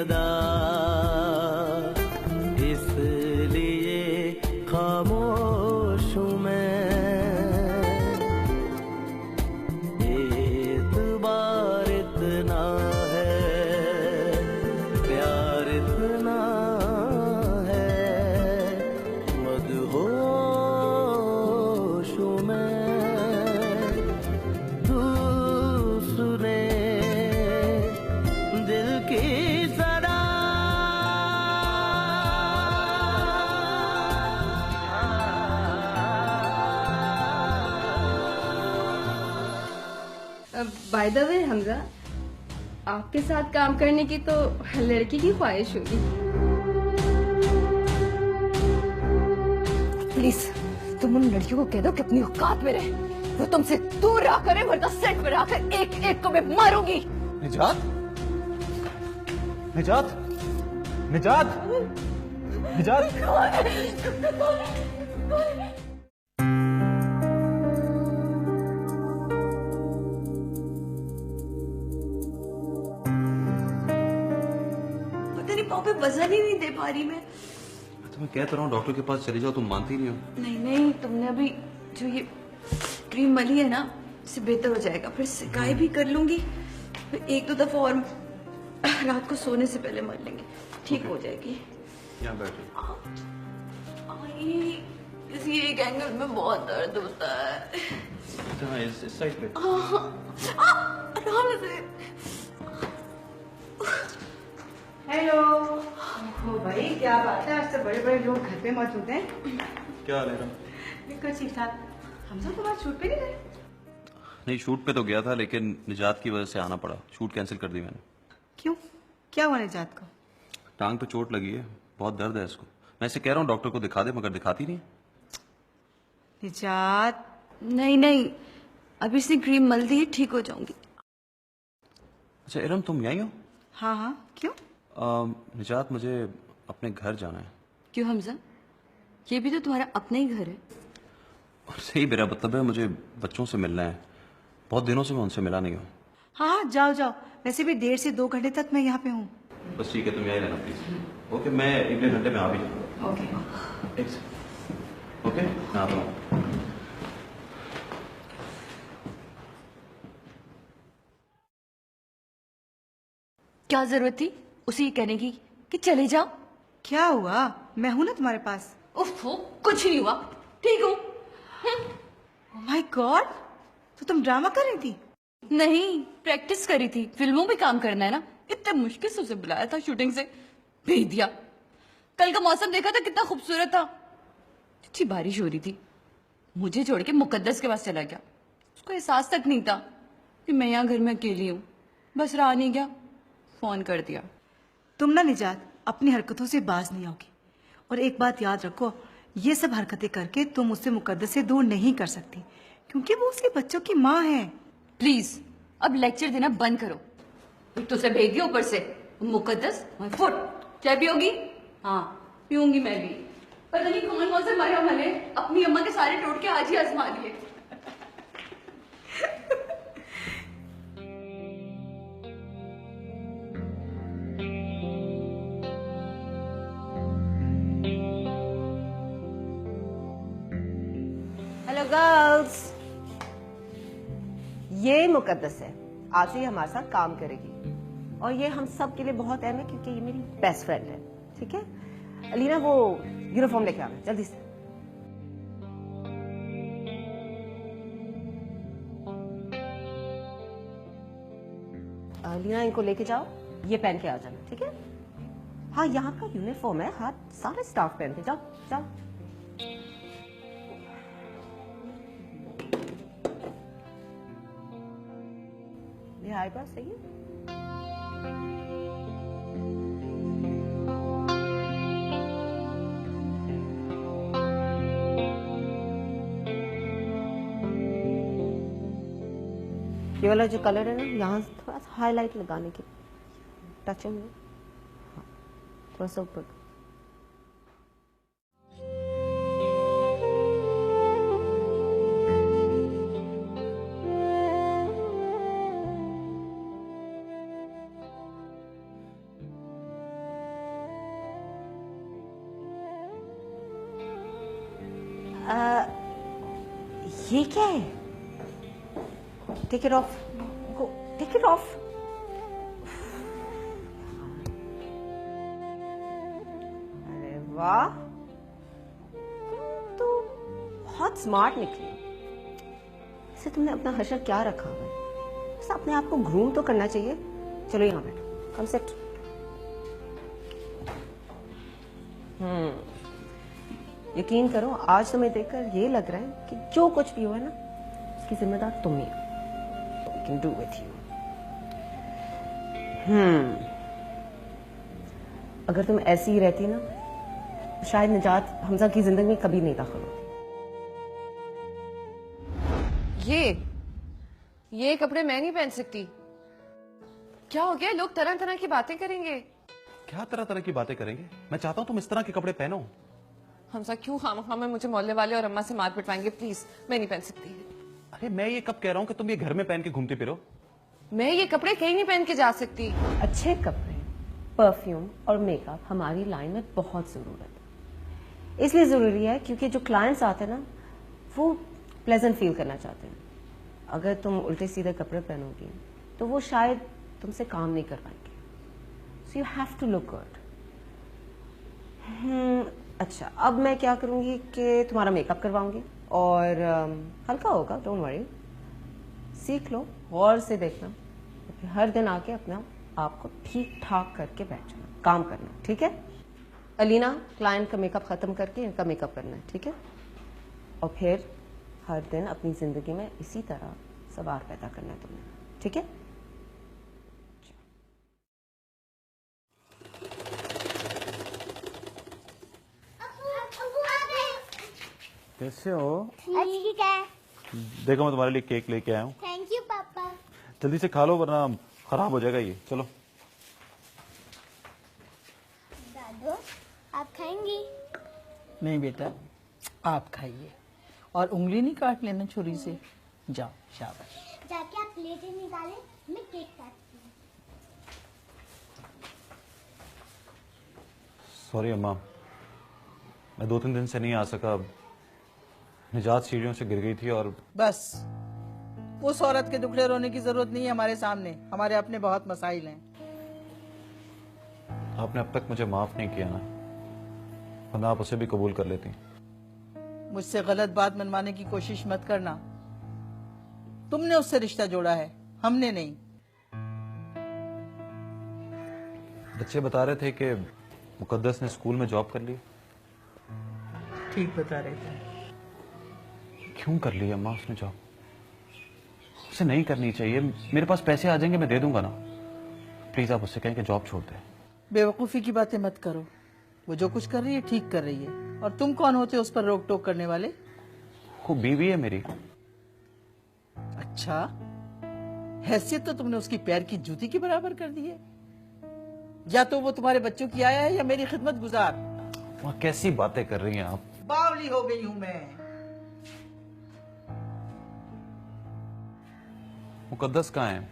सदा, इसलिए खामोश हूँ मैं। एतबार इतना है, प्यार इतना है, मदहोश हूँ मैं। दूसरे दिल की सदा, बाय द वे हमजा, आपके साथ काम करने की तो लड़की की ख्वाहिश होगी। प्लीज तुम उन लड़कियों को कह दो कि अपनी औकात में रहे, वो तुमसे दूर रहा करे, वरना सेट पर आकर एक एक को मैं मारूंगी। निजात, निजात, निजात, निजात। तेरी पाँव पे वजन ही नहीं दे पा रही मैं। तो मैं कहता रहा हूँ डॉक्टर के पास चले जाओ, तुम मानती नहीं हो। नहीं नहीं, तुमने अभी जो ये क्रीम मली है ना, इससे बेहतर हो जाएगा। फिर सिकाई भी कर लूंगी, फिर एक दो दफा और रात को सोने से पहले मल लेंगे, ठीक हो जाएगी। यहाँ बैठो। किसी एक एंगल में बहुत दर्द होता है। हाँ, इस साइड पे। आराम से। हेलो। ओ भाई क्या बात है, आज तो बड़े बड़े लोग घर पे मौजूद हैं। क्या हाल है? बिल्कुल ठीक ठाक। हम सब तुम्हारे शूट पे नहीं गए? नहीं, शूट पे तो गया था, लेकिन निजात की वजह से आना पड़ा। शूट कैंसिल कर दी मैंने। क्यों, क्या हुआ निजात को? टांग पे चोट लगी है, बहुत दर्द है इसको। मैं इसे कह रहा हूँ डॉक्टर को दिखा दे, मगर दिखाती नहीं। निजात, नहीं नहीं, अभी इसने क्रीम मल दी है, ठीक हो जाऊंगी। अच्छा इरम, तुम यहीं हो? हाँ हाँ, क्यों? निजात, मुझे अपने घर जाना है। क्यों हमजा, ये भी तो तुम्हारा अपना ही घर है। सही, मेरा मतलब है मुझे बच्चों से मिलना है। बहुत दिनों से मैं उनसे मिला नहीं हूँ। हाँ हाँ, जाओ जाओ। वैसे भी 1.5 से 2 घंटे तक मैं यहाँ पे हूँ। बस ठीक है, तुम यहीं रहना प्लीज। ओके, मैं 1 घंटे में आ भी जाऊँगा। ओके। ओके, मैं आता हूँ। क्या जरूरत थी उसे ये कहने की कि चले जाओ? क्या हुआ, मैं हूं ना तुम्हारे पास। उफ, कुछ नहीं हुआ, ठीक हूँ। ओह माय गॉड, तो तुम ड्रामा कर रही थी? नहीं, प्रैक्टिस करी थी। फिल्मों में काम करना है ना, इतने मुश्किल से उसे बुलाया था, शूटिंग से भेज दिया। कल का मौसम देखा था, कितना खूबसूरत था। अच्छी बारिश हो रही थी। मुझे छोड़ के मुकद्दस के पास चला गया। उसको एहसास तक नहीं था कि मैं यहाँ घर में अकेली हूँ। बस रहा नहीं गया, फोन कर दिया। तुम ना निजात अपनी हरकतों से बाज नहीं आओगी। और एक बात याद रखो, ये सब हरकतें करके तुम उससे मुकद्दस से दूर नहीं कर सकती, क्योंकि वो उसके बच्चों की माँ है। प्लीज अब लेक्चर देना बंद करो। एक तो उसे भेज दिया, ऊपर से मुकद्दस फुट। चाय पियोगी? हाँ पीऊंगी मैं भी। पता नहीं कौन कौन से मरे हमने अपनी अम्मा के सारे टोटके आज ही आजमा लिए। हेलो गर्ल्स, ये मुकद्दस है, आज से हमारे साथ काम करेगी और ये हम सब के लिए बहुत अहम है क्योंकि ये मेरी बेस्ट फ्रेंड है। ठीक है अलीना, वो यूनिफॉर्म लेके आना जल्दी से। अलीना, इनको लेके जाओ, ये पहन के आ जाना, ठीक है? हाँ, यहाँ का यूनिफॉर्म है, हाँ सारे स्टाफ पहनते, जाओ जाओ। ये आईब्रो सही है? ये वाला जो कलर है ना, यहाँ थोड़ा सा हाईलाइट लगाने की टचिंग में, हाँ थोड़ा सा ऊपर। ये क्या है? Take it off, go take it off. अरे वाह, तो बहुत स्मार्ट निकली। वैसे तुमने अपना हशर क्या रखा हुआ है? बस अपने आप को ग्रूम तो करना चाहिए। चलो यहाँ बैठो, कम सेट। यकीन करो, आज तुम्हें देखकर ये लग रहा है कि जो कुछ भी हुआ ना, उसकी जिम्मेदार तुम ही हो। We can do with you. अगर तुम ऐसी ही रहती ना, तो शायद निजात हमजा की जिंदगी में कभी नहीं दाखिल होती। ये कपड़े मैं नहीं पहन सकती। क्या हो गया? लोग तरह तरह की बातें करेंगे। क्या तरह तरह की बातें करेंगे? मैं चाहता हूँ तुम इस तरह के कपड़े पहनो। हमसा क्यों खामखा में मुझे मोहल्ले वाले और अम्मा से मार पिटवाएंगे? प्लीज, मैं नहीं पहन सकती। अरे मैं ये कब कह रहा हूँ कि तुम ये घर में पहन के घूमती फिरो? मैं ये कपड़े कहीं नहीं पहन के जा सकती। अच्छे कपड़े, परफ्यूम और मेकअप हमारी लाइन में बहुत जरूरत है। इसलिए जरूरी है क्योंकि जो क्लाइंट्स आते हैं ना, वो प्लेजेंट फील करना चाहते हैं। अगर तुम उल्टे सीधे कपड़े पहनोगी तो वो शायद तुमसे काम नहीं कर पाएंगे। So you have to look good. अच्छा, अब मैं क्या करूंगी कि तुम्हारा मेकअप करवाऊंगी और हल्का होगा, डोंट वरी। सीख लो, गौर से देखना, फिर हर दिन आके अपना आपको ठीक ठाक करके बैठ जाना, काम करना, ठीक है? अलीना, क्लाइंट का मेकअप खत्म करके इनका मेकअप करना है, ठीक है? और फिर हर दिन अपनी जिंदगी में इसी तरह सवार पैदा करना है तुमने, ठीक है? कैसे हो? ठीक है। देखो मैं तुम्हारे लिए केक लेके आया हूँ। थैंक यू पापा। जल्दी से खा लो वरना खराब हो जाएगा ये। चलो। दादू, आप खाएंगी? नहीं बेटा, आप खाइए और उंगली नहीं काट लेना छुरी से। जाओ, शाबाश। जाके आप प्लेटें निकालें, मैं केक काटती हूँ। सॉरी अम्मा, मैं 2-3 दिन से नहीं आ सका। निजात सीढ़ियों से गिर गई थी और बस उस औरत के दुखड़े रोने की जरूरत नहीं है हमारे सामने। हमारे अपने बहुत मसाइल हैं। आपने अब तक मुझे माफ नहीं किया ना, वरना आप उसे भी कबूल कर लेती। मुझसे गलत बात मनवाने की कोशिश मत करना। तुमने उससे रिश्ता जोड़ा है, हमने नहीं। बच्चे बता रहे थे कि मुकद्दस ने स्कूल में जॉब कर ली। ठीक बता रहे थे। क्यों कर ली अम्मा उसने जॉब? उसे नहीं करनी चाहिए। मेरे पास पैसे आ जाएंगे, मैं दे दूंगा ना। प्लीज आप उससे कहें कि जॉब छोड़ दे। बेवकूफी की बातें मत करो। वो जो कुछ कर रही है ठीक कर रही है, और तुम कौन होते हो उस पर रोक टोक करने वाले? वो बीवी है मेरी। अच्छा, हैसियत तो तुमने उसकी पैर की जूती के बराबर कर दी है। या तो वो तुम्हारे बच्चों की आया है या मेरी खिदमत गुजार। वहाँ कैसी बातें कर रही हैं आप? बावली हो गई हूं मैं। मुकद्दस कहाँ है?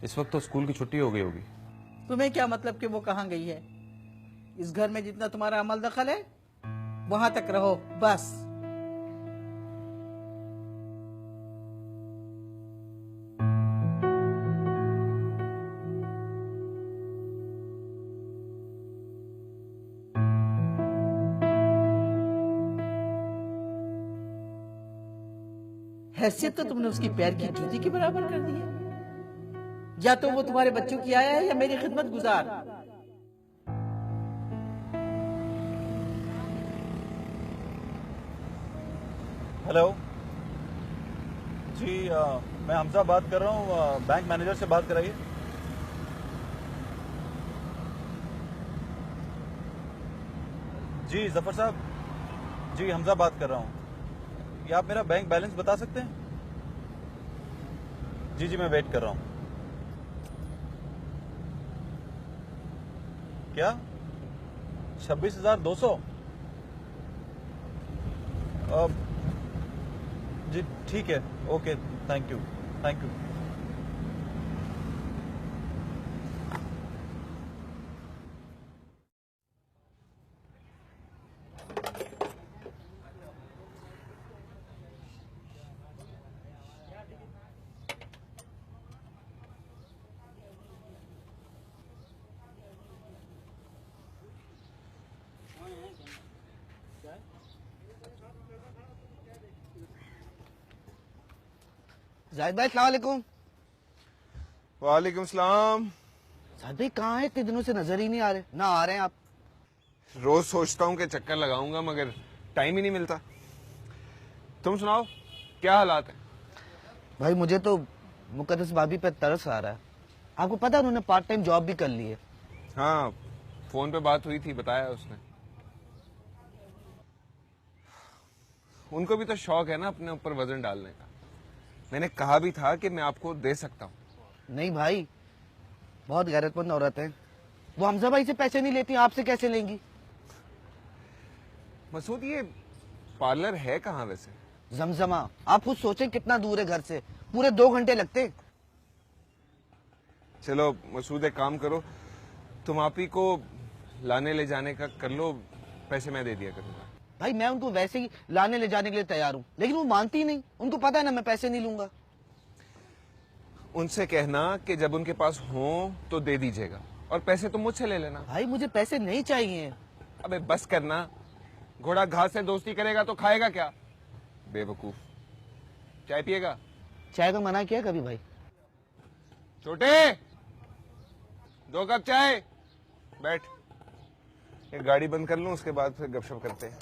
इस वक्त तो स्कूल की छुट्टी हो गई होगी। तुम्हें क्या मतलब कि वो कहाँ गई है? इस घर में जितना तुम्हारा अमल दखल है वहां तक रहो बस। हैसियत तो तुमने उसकी पैर की जूती के बराबर कर दी है। या तो वो तुम्हारे बच्चों की आया है या मेरी खिदमत गुजार। हेलो जी, मैं हमजा बात कर रहा हूँ। बैंक मैनेजर से बात कराइए। जी जफर साहब, जी हमजा बात कर रहा हूँ। क्या आप मेरा बैंक बैलेंस बता सकते हैं? जी जी मैं वेट कर रहा हूँ। क्या 26,200? जी ठीक है, okay, thank you, thank you. Zahid भाई अस्सलाम वालेकुम। वालेकुम सलाम। जाहिद भाई कहाँ हैं? इतने दिनों से नजर ही नहीं आ रहे। ना आ रहे हैं आप। रोज सोचता हूँ कि चक्कर लगाऊंगा मगर टाइम ही नहीं मिलता। तुम सुनाओ क्या हालात है? भाई मुझे तो मुकद्दस भाभी पे तरस आ रहा है। आपको पता है उन्होंने पार्ट टाइम जॉब भी कर ली है। हाँ, फोन पे बात हुई थी, बताया उसने। उनको भी तो शौक है ना अपने ऊपर वजन डालने का। मैंने कहा भी था कि मैं आपको दे सकता हूँ। नहीं भाई, बहुत गैरतमंद औरत है वो। हमजा भाई से पैसे नहीं लेती, आपसे कैसे लेंगी? मसूद ये पार्लर है कहाँ वैसे? जमजमा। आप खुद सोचें कितना दूर है घर से, पूरे 2 घंटे लगते। चलो मसूद एक काम करो, तुम आप ही को लाने ले जाने का कर लो, पैसे मैं दे दिया करूंगा। भाई मैं उनको वैसे ही लाने ले जाने के लिए तैयार हूँ, लेकिन वो मानती ही नहीं। उनको पता है ना मैं पैसे नहीं लूंगा। उनसे कहना कि जब उनके पास हो तो दे दीजिएगा और पैसे तुम मुझसे ले लेना। भाई मुझे पैसे नहीं चाहिए। अबे बस करना, घोड़ा घास से दोस्ती करेगा तो खाएगा क्या? बेवकूफ। चाय पिएगा? चाय का मना किया कभी भाई? छोटे 2 कप चाय। बैठ, ये गाड़ी बंद कर लूं उसके बाद फिर गपशप करते हैं।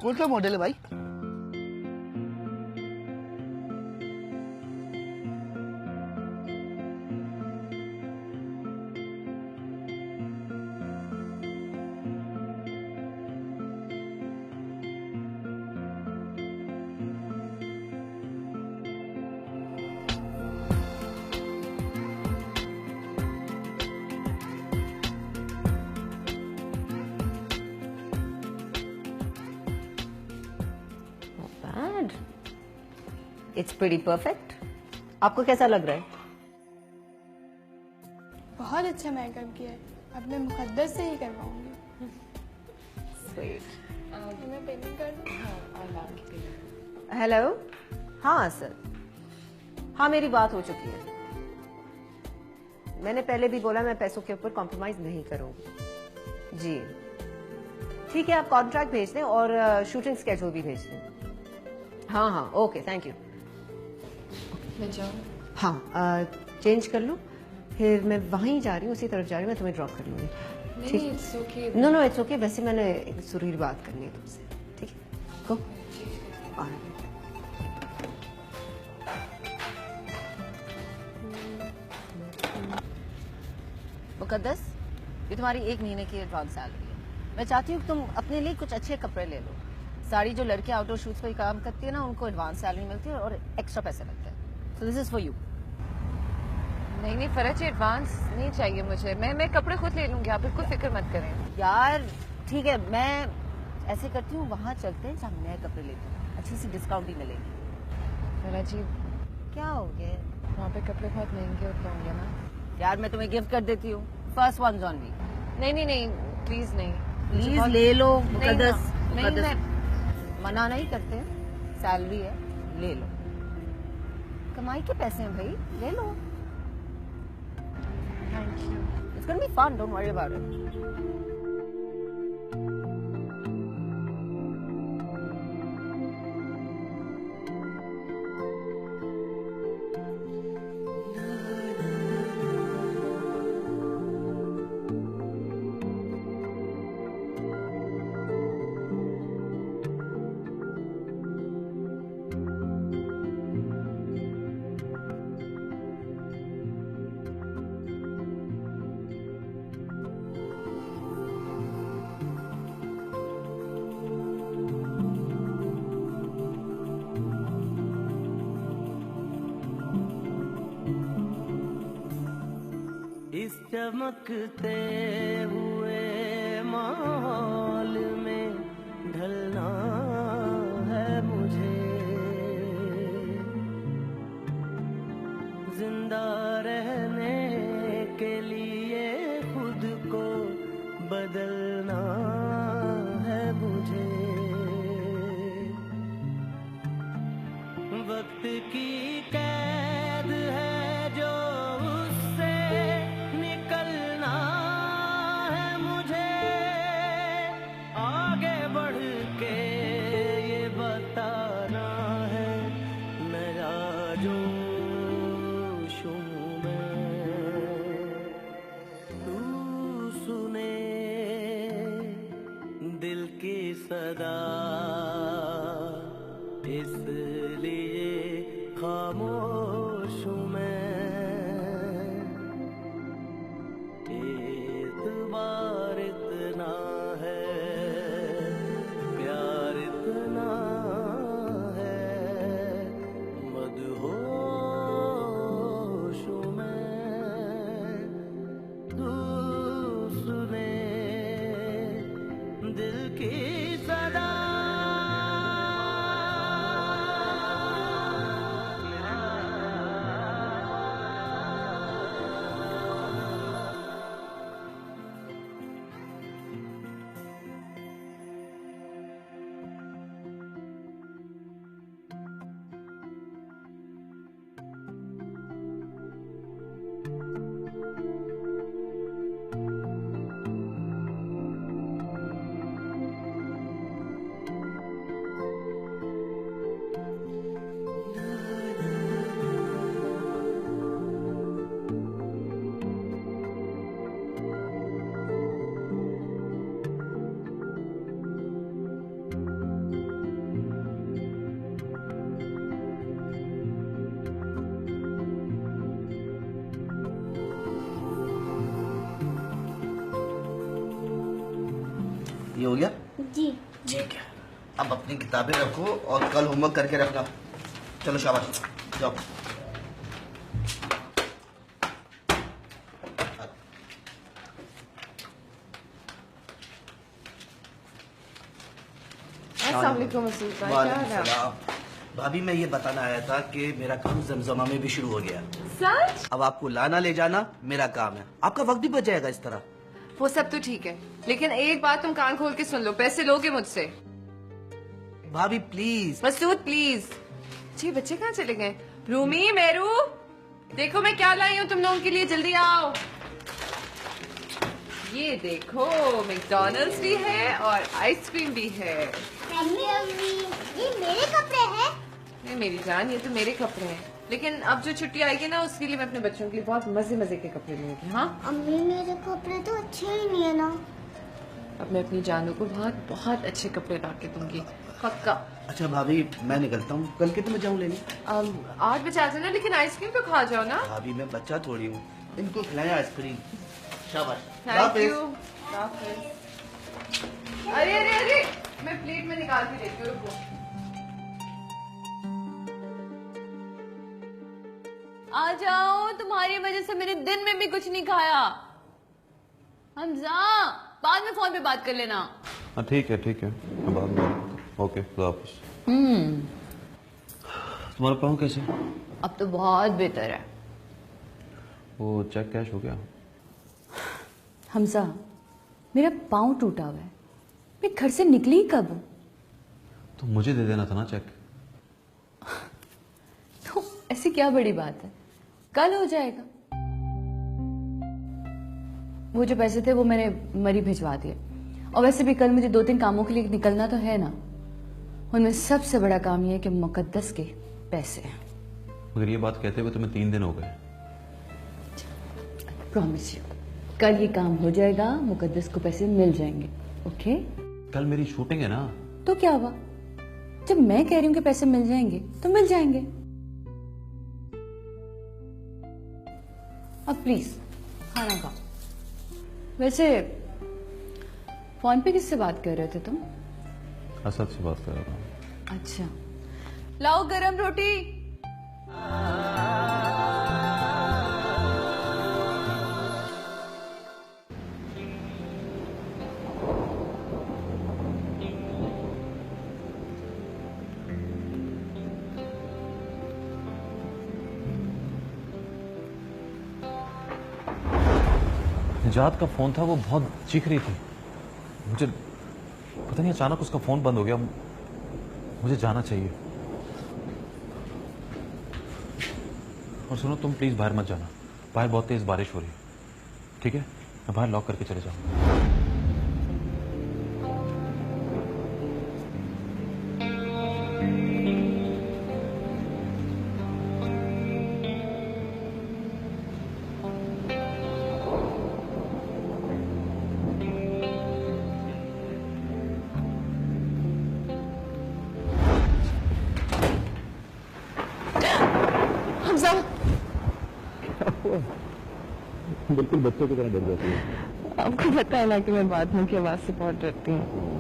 कौन सा मॉडल है भाई? It's pretty perfect. आपको कैसा लग रहा है? बहुत अच्छा मेकअप किया है। अब मैं मुकद्दस से ही करवाऊंगी। मैं पेमेंट कर दूं? हेलो। हाँ सर, हाँ मेरी बात हो चुकी है। मैंने पहले भी बोला मैं पैसों के ऊपर कॉम्प्रोमाइज नहीं करूंगी। जी ठीक है, आप कॉन्ट्रैक्ट भेज दें और शूटिंग स्केड्यूल भी भेज दें। हाँ हाँ ओके, थैंक यू। मैं जाऊँ? हाँ चेंज कर लो, फिर मैं वहीं जा रही हूँ, उसी तरफ जा रही हूँ। मैं तुम्हें ड्रॉप कर लूंगी। नहीं, it's okay। No it's okay. वैसे मैंने एक जरूरी बात करनी है तुमसे। ठीक है, गो। मुकद्दस, ये तुम्हारी 1 महीने की एडवांस सैलरी है। मैं चाहती हूँ कि तुम अपने लिए कुछ अच्छे कपड़े ले लो। सारी जो लड़के आउटडोर शूट्स पे काम करती है ना, उनको एडवांस सैलरी मिलती है और एक्स्ट्रा पैसे लगते हैं। So this is for you. नहीं फरज, एडवांस नहीं चाहिए मुझे। मैं कपड़े खुद ले लूंगी, आप बिल्कुल फिक्र मत करें। यार ठीक है, मैं ऐसे करती हूँ, वहाँ चलते हैं जहाँ मैं कपड़े लेती हूँ, अच्छी सी डिस्काउंट भी मिलेगी। फरज जी क्या हो गया? वहाँ पे कपड़े बहुत महंगे होते होंगे ना? यार मैं तुम्हें गिफ्ट कर देती हूँ, फर्स्ट वन ओनली। नहीं प्लीज नहीं, प्लीज ले लो मुकद्दस। नहीं, मना नहीं करते, सैलरी है, ले लो। कमाई के पैसे हैं भाई, ले लो। Thank you. It's gonna be fun, don't worry about it. इस चमकते हुए माहौल में ढलना है मुझे, जिंदा रहने के लिए खुद को बदलना है मुझे। वक्त की कैद है जो उससे निकलना है मुझे, आगे बढ़ के ये बताना है नया सदा, इसलिए खामोश हूँ मैं। एतबार इतना है, प्यार इतना है, मदहोश हूँ मैं। तू सुने दिल की सदा। ये हो गया? जी। ठीक है, अब अपनी किताबें रखो और कल होमवर्क करके रखना। चलो शाबाश, जाओ। अस्सलाम वालेकुम मसूद भाई, क्या हाल है? वालेकुम सलाम। भाभी मैं ये बताना आया था कि मेरा काम जमजमा में भी शुरू हो गया। सच? अब आपको लाना ले जाना मेरा काम है, आपका वक्त भी बच जाएगा इस तरह। वो सब तो ठीक है, लेकिन एक बात तुम कान खोल के सुन लो, पैसे लोगे मुझसे? भाभी प्लीज। मसूद प्लीज। जी बच्चे कहाँ चले गए? रूमी, मेरू, देखो मैं क्या लाई हूँ तुम लोगों के लिए, जल्दी आओ। ये देखो मैकडॉनल्ड्स भी है और आइसक्रीम भी है। अम्मी अम्मी, ये मेरे कपड़े हैं। नहीं मेरी जान, ये तो मेरे कपड़े हैं, लेकिन अब जो छुट्टी आएगी ना उसके लिए मैं अपने बच्चों के लिए बहुत मजे मजे के कपड़े लूंगी। हाँ अम्मी मेरे कपड़े तो अच्छे ही नहीं है ना। अब मैं अपनी जानू को बहुत बहुत अच्छे कपड़े ला के दूंगी, पक्का। अच्छा भाभी मैं निकलता हूँ, कल के तो मैं जाऊँ लेने। 8 बजे आ जाना, लेकिन आइसक्रीम तो खा जाओ ना। भाभी मैं बच्चा थोड़ी हूँ, इनको खिलाएं आइसक्रीम। शाबाश। Thank you. अरे अरे अरे, मैं प्लेट में निकाल के देती हूँ, रुको। आ जाओ, तुम्हारी वजह से मैंने दिन में भी कुछ नहीं खाया। हमजा, बाद में फोन पे बात कर लेना। हाँ ठीक है मैं बाद में। ओके, खुदा हाफिज़। तुम्हारा पाँव कैसे? अब तो बहुत बेहतर है। वो चेक कैश हो गया? हमजा, मेरा पाँव टूटा हुआ है, मैं घर से निकली कब? तो मुझे दे देना था ना चेक। तो ऐसी क्या बड़ी बात है, कल हो जाएगा। वो जो पैसे थे वो मैंने मरी भिजवा दिए, और वैसे भी कल मुझे 2-3 कामों के लिए निकलना तो है ना। उनमें सबसे बड़ा काम ये है कि मुकद्दस के पैसे। मगर ये बात कहते हुए तुम्हें 3 दिन हो गए। प्रॉमिस यू, कल ये काम हो जाएगा, मुकद्दस को पैसे मिल जाएंगे। ओके? कल मेरी शूटिंग है ना। तो क्या हुआ, जब मैं कह रही हूँ कि पैसे मिल जाएंगे तो मिल जाएंगे। अब प्लीज खाना खाओ। वैसे फोन पे किससे बात कर रहे थे तुम? असद से बात कर रहा हूँ। अच्छा, लाओ गरम रोटी। निजात का फोन था, वो बहुत चीख रही थी। मुझे पता नहीं अचानक उसका फोन बंद हो गया। मुझे जाना चाहिए। और सुनो, तुम प्लीज बाहर मत जाना, बाहर बहुत तेज बारिश हो रही है। ठीक है, मैं बाहर लॉक करके चले जाऊंगा। हमजा। बिल्कुल बच्चों की तरह डर जाती है। आपको पता है ना कि मैं बादलों की आवाज से बहुत डरती हूँ।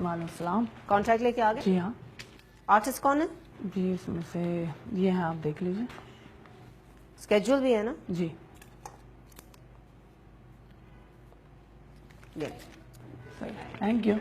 वालेकुम सलाम। कॉन्ट्रैक्ट लेके आ गए? जी हाँ। आर्टिस्ट कौन है? जी इसमें से ये है, आप देख लीजिए। स्केड्यूल भी है ना? जी ये थैंक यू।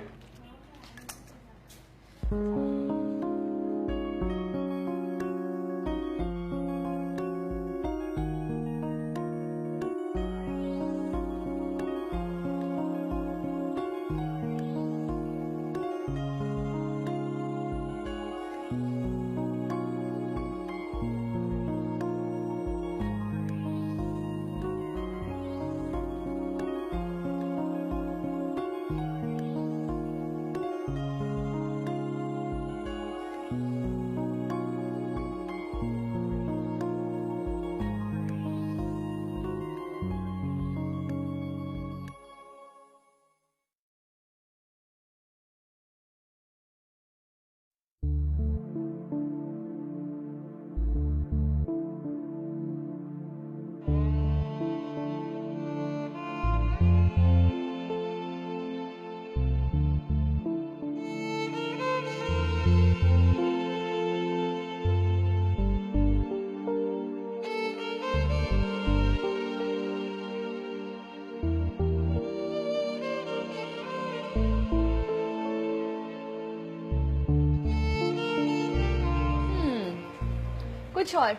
कुछ और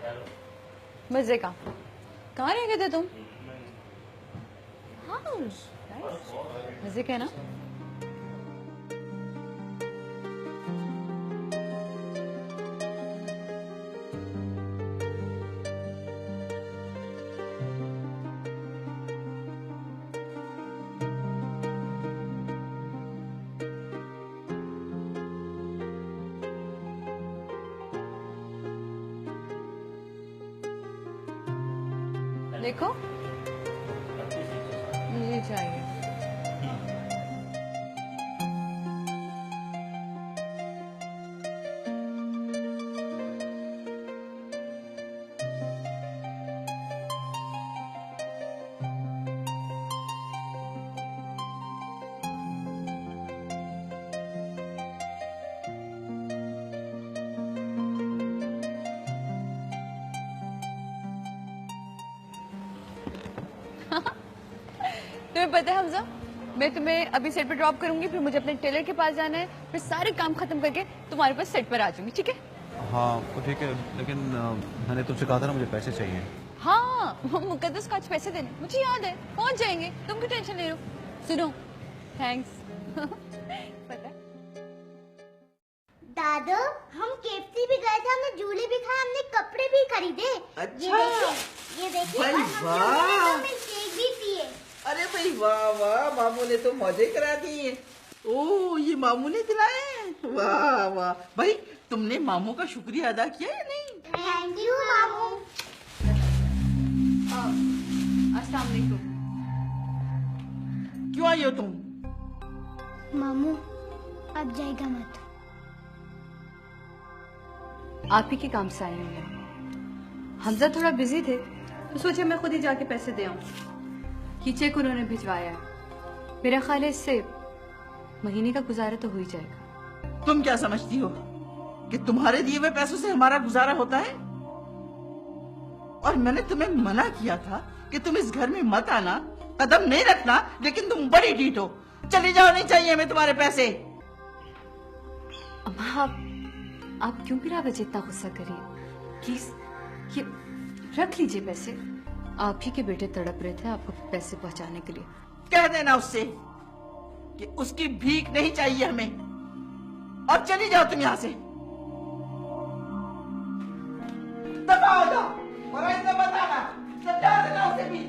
मजे का। कहाँ रह गए थे तुम? हाँ मजे का है ना? देखो मुझे चाहिए। तुम्हें पता है हमजा, मैं तुम्हें अभी सेट पे ड्रॉप करूंगी, फिर मुझे अपने टेलर के पास जाना है, फिर सारे काम खत्म करके तुम्हारे पास सेट पर आ जाऊंगी, ठीक है? हाँ तो ठीक है, लेकिन मैंने तुमसे कहा था ना मुझे पैसे चाहिए। हाँ मुकद्दस को आज पैसे देने, मुझे याद है, पहुंच जाएंगे, तुम क्यों टेंशन ले रहे हो? सुनो थैंक्स। पता है दादू, हम केएफसी भी गए थे, हमने झूले भी खाए, हमने कपड़े भी खरीदे। अच्छा, ये देखिए भाई और हम वाह। में केक भी पिए। अरे भाई वाह वाह, मामू ने तो मजे करा दिए। ओ ये मामू ने दिलाए, वाह वाह। भाई तुमने मामू का शुक्रिया अदा किया या नहीं? थैंक यू मामू। अस्सलाम वालेकुम। क्यों आई हो तुम? मामू अब जाएगा मत। आप ही के काम से आए हुए हैं। हमजा थोड़ा बिजी थे तो सोचा मैं खुद ही जाके पैसे दे आऊं। ये चेक उन्होंने भिजवाया है, मेरा ख्याल है इससे महीने का गुजारा तो हो ही जाएगा। तुम क्या समझती हो कि तुम्हारे दिए हुए पैसों से हमारा गुजारा होता है? और मैंने तुम्हें मना किया था कि तुम इस घर में मत आना, कदम नहीं रखना, लेकिन तुम बड़ी ढीठ हो। चली जाओ, नहीं चाहिए हमें तुम्हारे पैसे। अम्मा आप क्यों मेरा वजह इतना गुस्सा करिए प्लीज, ये रख लीजिए पैसे। आप ही के बेटे तड़प रहे थे आपको पैसे पहुंचाने के लिए। कह देना उससे कि उसकी भीख नहीं चाहिए हमें, और चली जाओ तुम यहां से। दफा हो जाओ और ऐसे बताना, समझा देना उसे भी।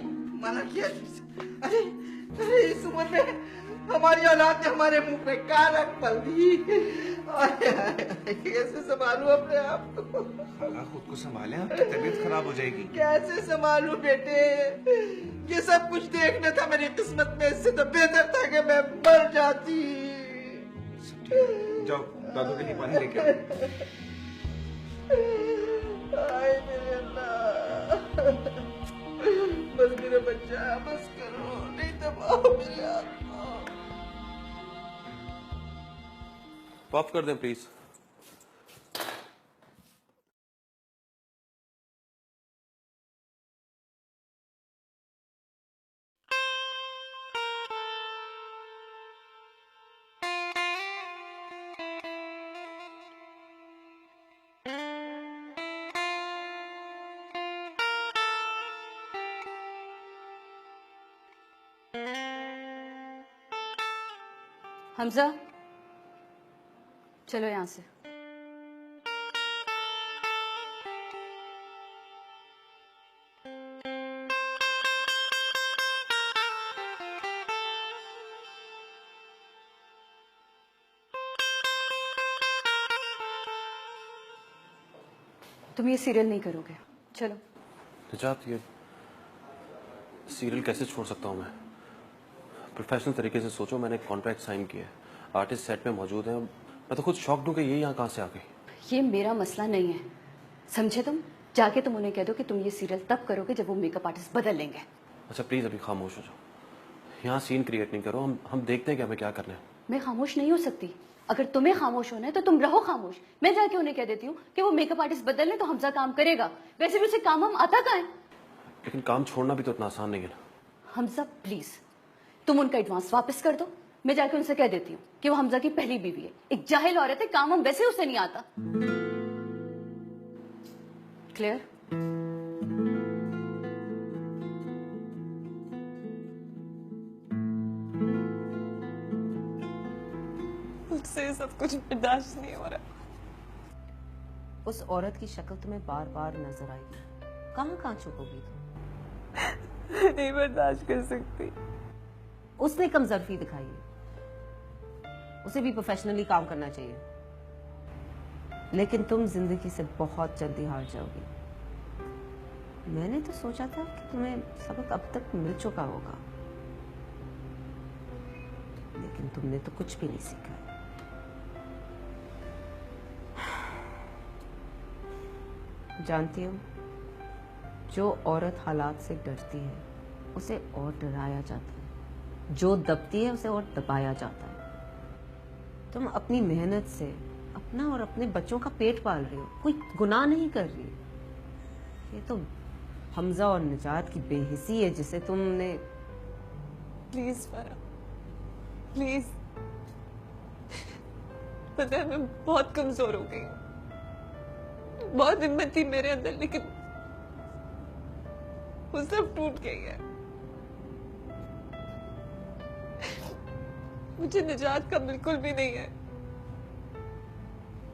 मना किया अरे अरे इस उम्र में हमारी औलाद ने हमारे मुंह पे कानक पल दी। कैसे संभालू अपने आप को? खाला खुद को संभालें, आपकी तबीयत खराब हो जाएगी। कैसे संभालू बेटे? ये सब कुछ देखना था मेरी किस्मत में, इससे तो बेहतर था कि मैं मर जाती। जाओ दादू के लिए पानी लेके आओ। हाय मेरे अल्लाह, बस मेरा बच्चा, बस करो, नहीं दबाओ मेरे हाथ। ऑफ कर दें प्लीज। हमजा, चलो यहां से। तुम ये सीरियल नहीं करोगे, चलो। निजात, ये सीरियल कैसे छोड़ सकता हूँ मैं? प्रोफेशनल तरीके से सोचो, मैंने कॉन्ट्रैक्ट साइन किया है, आर्टिस्ट सेट में मौजूद हैं। मैं तो खुद शॉक्ड हूँ कि ये यहाँ कहाँ से आ गई। ये मेरा मसला नहीं है, समझे तुम? जाके तुम उन्हें कह दो कि तुम ये सीरियल तब करोगे जब वो मेकअप आर्टिस्ट बदल लेंगे। अच्छा प्लीज अभी खामोश हो जाओ, यहाँ सीन क्रिएट नहीं करो। हम देखते हैं कि हमें क्या करना है। मैं खामोश नहीं हो सकती। अगर तुम्हें खामोश होना है तो तुम रहो खामोश। मैं जाके उन्हें कह देती हूँ कि वो मेकअप आर्टिस्ट बदल ले तो हमजा काम करेगा। वैसे भी उसे काम हम आता कहाँ है? लेकिन काम छोड़ना भी तो इतना आसान नहीं है ना। हमजा प्लीज, तुम उनका एडवांस वापस कर दो। मैं जाके उनसे कह देती हूँ कि वो हमजा की पहली बीवी है, एक जाहिल औरत है, काम हम वैसे उसे नहीं आता। क्लियर? मुझसे सब कुछ बर्दाश्त नहीं हो रहा। उस औरत की शक्ल तुम्हें बार बार नजर आई, कहाँ छुपोगी तुम? नहीं बर्दाश्त कर सकती। उसने कमजोरी दिखाई है, उसे भी प्रोफेशनली काम करना चाहिए। लेकिन तुम जिंदगी से बहुत जल्दी हार जाओगी। मैंने तो सोचा था कि तुम्हें सबक अब तक मिल चुका होगा, लेकिन तुमने तो कुछ भी नहीं सीखा है। जानती हो, जो औरत हालात से डरती है उसे और डराया जाता है, जो दबती है उसे और दबाया जाता है। तुम अपनी मेहनत से अपना और अपने बच्चों का पेट पाल रही हो, कोई गुनाह नहीं कर रही। ये तो हमजा और निजात की बेहिसी है जिसे तुमने। प्लीज फरा, प्लीज। पता है मैं बहुत कमजोर हो गई हूँ, बहुत हिम्मत थी मेरे अंदर, लेकिन वो सब टूट गई है। मुझे निजात का बिल्कुल भी नहीं है,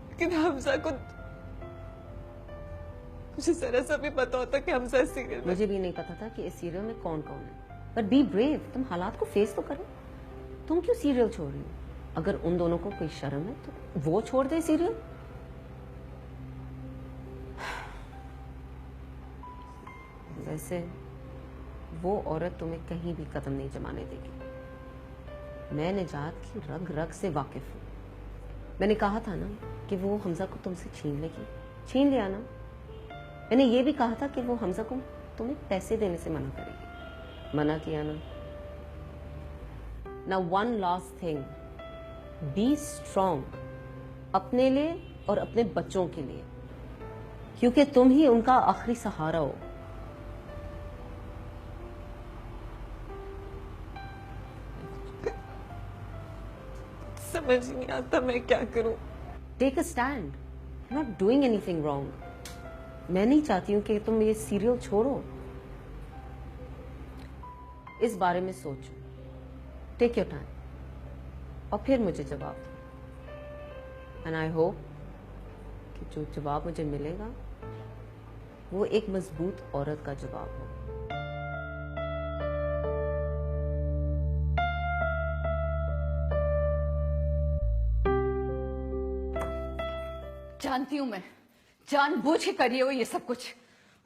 लेकिन हमजा को मुझे जरा सा भी पता होता कि हमजा इस सीरियल में। मुझे भी नहीं पता था कि इस सीरियल में कौन कौन है, पर बी ब्रेव, तुम हालात को फेस तो करो। तुम क्यों सीरियल छोड़ रही हो? अगर उन दोनों को कोई शर्म है तो वो छोड़ दे सीरियल। वैसे वो औरत तुम्हें कहीं भी कदम नहीं जमाने देगी। मैं निजात की रग रग से वाकिफ हूँ। मैंने कहा था ना कि वो हमजा को तुमसे छीन लेगी, छीन लिया ना। मैंने ये भी कहा था कि वो हमजा को तुम्हें पैसे देने से मना करेगी, मना किया ना। Now one last thing, be strong, अपने लिए और अपने बच्चों के लिए, क्योंकि तुम ही उनका आखिरी सहारा हो। समझ नहीं आता मैं क्या करूं। Take a stand, you're not doing anything wrong. मैं नहीं चाहती हूँ कि तुम ये सीरियल छोड़ो। इस बारे में सोचो, टेक योर टाइम और फिर मुझे जवाब दो। एंड आई होप कि जो जवाब मुझे मिलेगा वो एक मजबूत औरत का जवाब हो। जानती हूं मैं, जानबूझ के कर रही हो ये सब कुछ।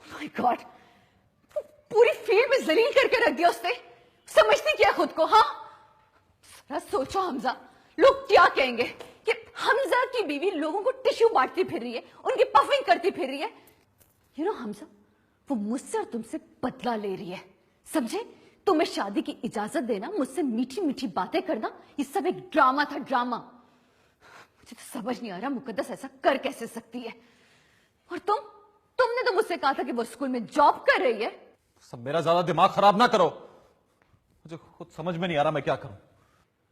माय गॉड, पूरी फील्ड में जलील करके रख दिया उसने। समझती क्या खुद को? हाँ, जरा सोचो हमजा, लोग क्या कहेंगे कि हमजा की बीवी लोगों को टिश्यू बांटती फिर रही है, उनकी पफिंग करती फिर रही है। यू नो हमजा, वो मुझसे और तुमसे बदला ले रही है, समझे? तुम्हें शादी की इजाजत देना, मुझसे मीठी मीठी बातें करना, ये सब एक ड्रामा था, ड्रामा। मुझे तो समझ नहीं आ रहा मुकद्दस ऐसा कर कैसे सकती है। और तुमने तो मुझसे कहा था कि वो स्कूल में जॉब कर रही है। सब मेरा ज्यादा दिमाग खराब ना करो, मुझे खुद समझ में नहीं आ रहा मैं क्या करूं।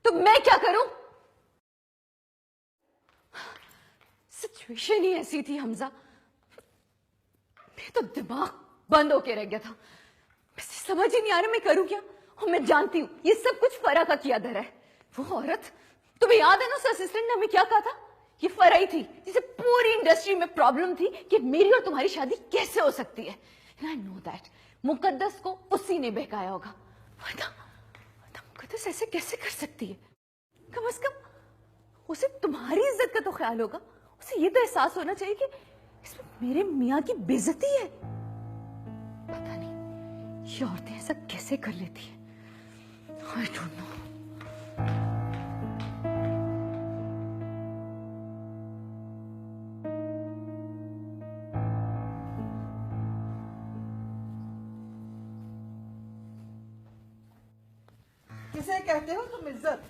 तो मैं क्या करूं? सिचुएशन ही ऐसी थी हमजा, मैं तो दिमाग बंद होके रह गया था। समझ ही नहीं आ रहा मैं करूं क्या। और मैं जानती हूं ये सब कुछ फरा का किया धरा है। वो औरत, तुम्हें याद है ना उस असिस्टेंट ने हमें क्या कहा था? ये फराई थी जिसे पूरी इंडस्ट्री में प्रॉब्लम थी कि मेरी और तुम्हारी शादी कैसे हो सकती है। आई नो दैट मुकद्दस को उसी ने बहकाया होगा। वरना मुकद्दस ऐसे कैसे कर सकती है? कम से कम उसे तुम्हारी इज्जत का तो ख्याल होगा। उसे ये तो एहसास होना चाहिए कि इसमें मेरे मियाँ की बेइज्जती है। पता नहीं ये औरतें ऐसा कैसे कर लेती है। I don't know. किसे कहते हो तुम इज्जत?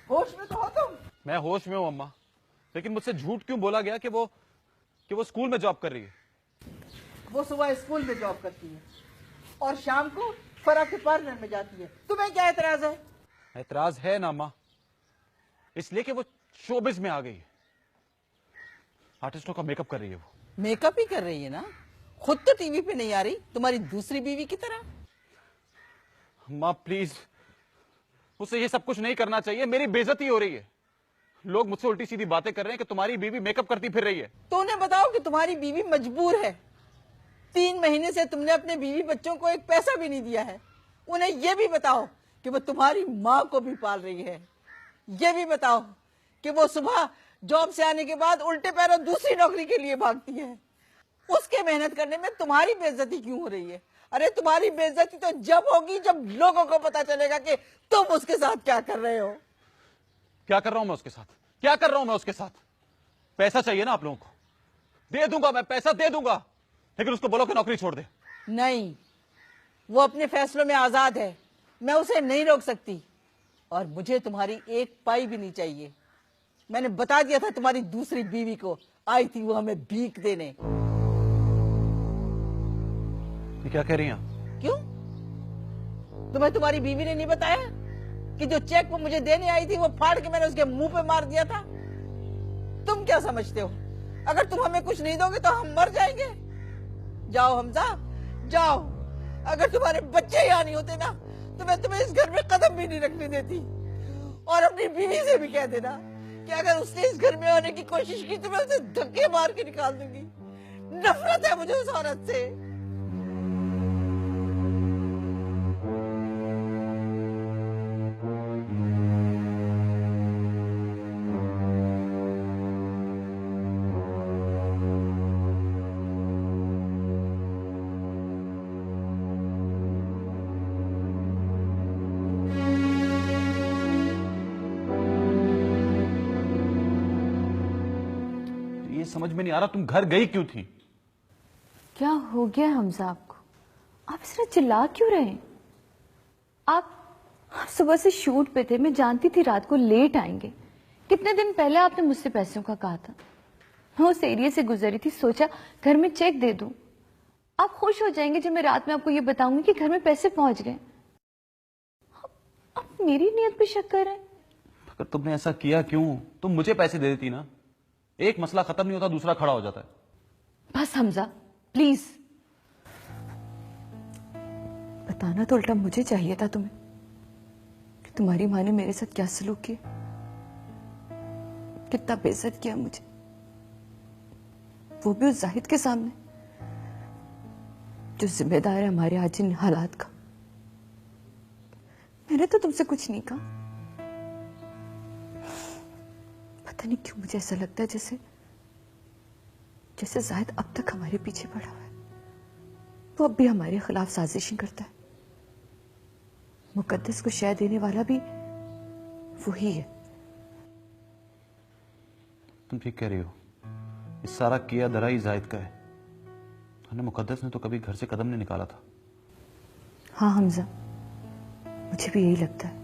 होश में तो हो तुम? मैं होश में हूं अम्मा, लेकिन मुझसे झूठ क्यों बोला गया कि वो स्कूल में जॉब कर रही है? वो सुबह स्कूल में जॉब करती है और शाम को फरा के पार्लर में जाती है। तुम्हें क्या एतराज है? एतराज है ना अम्मा, इसलिए कि वो शोबिज में आ गई है, आर्टिस्टों का मेकअप कर रही है। वो मेकअप ही कर रही है ना, खुद तो टीवी पे नहीं आ रही, तुम्हारी दूसरी बीवी की तरह। अम्मा प्लीज, उसे ये सब कुछ नहीं करना चाहिए, मेरी बेइज्जती हो रही है। लोग मुझसे उल्टी सीधी बातें कर रहे हैं कि तुम्हारी बीवी मेकअप करती फिर रही है। तो उन्हें बताओ कि तुम्हारी बीवी मजबूर है। 3 महीने से तुमने अपने बीवी बच्चों को एक पैसा भी नहीं दिया है। उन्हें यह भी बताओ कि वो तुम्हारी माँ को भी पाल रही है। यह भी बताओ कि वो सुबह जॉब से आने के बाद उल्टे पैरों दूसरी नौकरी के लिए भागती है। उसके मेहनत करने में तुम्हारी बेइज्जती क्यों हो रही है? अरे तुम्हारी बेइज्जती तो जब होगी जब लोगों को पता चलेगा कि तुम उसके साथ क्या कर रहे हो। क्या कर रहा हूं मैं उसके साथ? क्या कर रहा हूं मैं उसके साथ? पैसा चाहिए ना आप लोगों को, दे दूंगा, मैं पैसा दे दूंगा, लेकिन उसको बोलो कि नौकरी छोड़ दे। नहीं, वो अपने फैसलों में आजाद है, मैं उसे नहीं रोक सकती। और मुझे तुम्हारी एक पाई भी नहीं चाहिए। मैंने बता दिया था तुम्हारी दूसरी बीवी को, आई थी वो हमें भीख देने। ये क्या कह रही हैं? क्यों? तुम्हें तुम्हारी बीवी ने नहीं बताया कि जो चेक वो मुझे देने आई थी वो फाड़ के मैंने उसके मुंह पे मार दिया था? तुम क्या समझते हो, अगर तुम हमें कुछ नहीं दोगे तो हम मर जाएंगे? जाओ हमजा, जाओ। अगर तुम्हारे बच्चे यहाँ नहीं होते ना तो मैं तुम्हें इस घर में कदम भी नहीं रखने देती। और अपनी बीवी से भी कह देना कि अगर उसने इस घर में आने की कोशिश की तो मैं उसे धक्के मार के निकाल दूंगी। नफरत है मुझे उस औरत से। समझ में नहीं आ रहा तुम घर गई क्यों थी? क्या हो गया हमजा आपको? आप इस तरह चिल्ला क्यों रहे हैं? आप सुबह से शूट पे थे, मैं जानती थी रात को लेट आएंगे। कितने दिन पहले आपने मुझसे पैसों का कहा था। मैं उस एरिया से गुजरी थी, सोचा घर में चेक दे दूं। आप खुश हो जाएंगे जब मैं रात में आपको ये बताऊंगी कि घर में पैसे पहुंच गए। आप मेरी नीयत पे शक कर रहे हैं। अगर तुमने ऐसा किया क्यों? तुम मुझे पैसे दे देती ना, एक मसला खत्म नहीं होता दूसरा खड़ा हो जाता है। बस हमजा प्लीज, बताना तो उल्टा मुझे चाहिए था तुम्हें कि तुम्हारी माँ ने मेरे साथ क्या सलूक किया, कितना बेइज्जत किया मुझे, वो भी उस जाहिद के सामने जो जिम्मेदार है हमारे आज इन हालात का। मैंने तो तुमसे कुछ नहीं कहा। पता नहीं क्यों मुझे ऐसा लगता है जैसे जैसे जाहिद अब तक हमारे पीछे पड़ा हुआ है, वो अब भी हमारे खिलाफ साजिशें करता है। मुकद्दस को शय देने वाला भी वही है। तुम ठीक कह रही हो, इस सारा किया धरा ही जाहिद का है। मुकद्दस ने तो कभी घर से कदम नहीं निकाला था। हाँ हमजा, मुझे भी यही लगता है।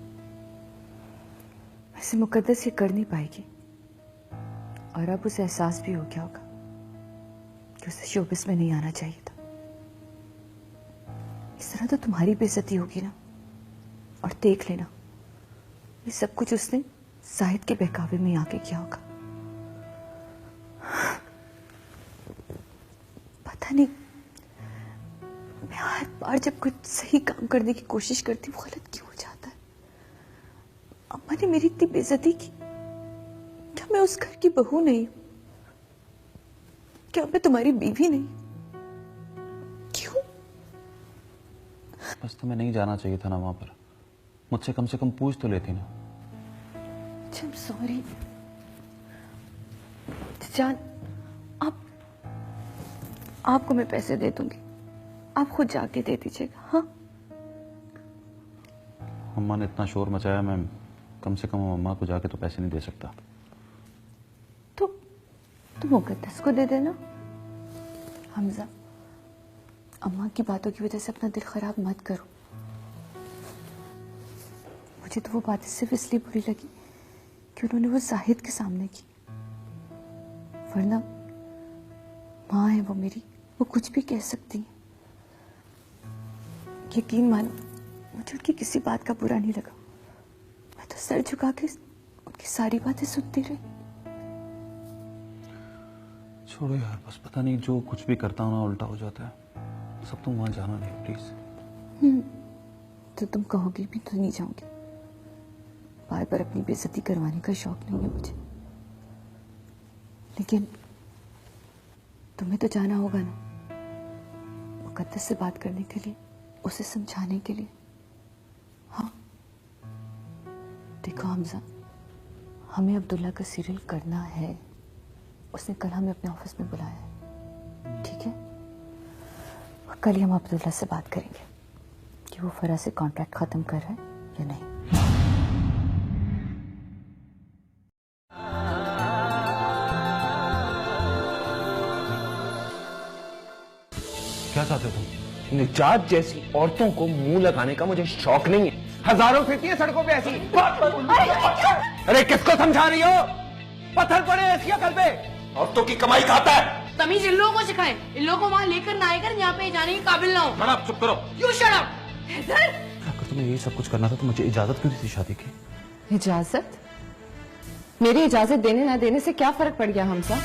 वैसे मुकद्दस ये कर नहीं पाएगी, और अब उसे एहसास भी हो गया होगा कि उसे शोबिस में नहीं आना चाहिए था। इस तरह तो तुम्हारी बेइज्जती होगी ना, और देख लेना ये सब कुछ उसने जाहिद के बहकावे में आके किया होगा। पता नहीं मैं हर बार जब कुछ सही काम करने की कोशिश करती हूँ वो गलत क्यों हो जाता है। अम्मा ने मेरी इतनी बेइज्जती की, क्या मैं उस घर की बहू नहीं? क्या मैं तुम्हारी बीवी नहीं? क्यों? बस तुम्हें नहीं जाना चाहिए था ना वहां पर, मुझसे कम से कम पूछ तो लेती ना। सॉरी जान, आपको मैं पैसे दे दूंगी, आप खुद जाके दे दीजिएगा। हाँ, अम्मा ने इतना शोर मचाया, मैं कम से कम अम्मा को जाके तो पैसे नहीं दे सकता। तो मुकद्दस को दे देना। हमजा, अम्मा की बातों की वजह से अपना दिल खराब मत करो। मुझे तो वो बातें सिर्फ इसलिए बुरी लगी कि उन्होंने वो जाहिद के सामने की, वरना माँ है वो मेरी, वो कुछ भी कह सकती है। यकीन मानो मुझे उनकी किसी बात का बुरा नहीं लगा। मैं तो सर झुका के उनकी सारी बातें सुनती रही। छोड़ो यार, बस पता नहीं जो कुछ भी करता हूँ ना उल्टा हो जाता है। सब तुम वहां जाना नहीं प्लीज। तो तुम कहोगी भी तो नहीं जाऊंगी। बार बार अपनी बेइज्जती करवाने का शौक नहीं है मुझे, लेकिन तुम्हें तो जाना होगा ना, मुकद्दस से बात करने के लिए, उसे समझाने के लिए। हाँ देखो हमजा, हमें अब्दुल्ला का सीरियल करना है। उसने कल हमें अपने ऑफिस में बुलाया है, ठीक है? कल ही हम अब्दुल्ला से बात करेंगे कि वो फरा से कॉन्ट्रैक्ट खत्म कर रहा है या नहीं। क्या चाहते हो तुम? निजात जैसी औरतों को मुंह लगाने का मुझे शौक नहीं है। हजारों फिरती है सड़कों पे ऐसी। अरे किसको समझा रही हो? पत्थर पड़े ऐसी अकल पे। औरतों की कमाई खाता है। तमीज इन लोगों को सिखाएं, इन लोगों को वहाँ लेकर ना आएकर यहाँ पे जाने के काबिल ना हो। शट अप, चुप करो। You shut up. अगर तुम्हें ये सब कुछ करना था तो मुझे इजाजत क्यों दी थी शादी की? इजाजत? मेरी इजाजत देने ना देने से क्या फर्क पड़ गया हमसा?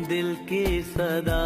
दिल की सदा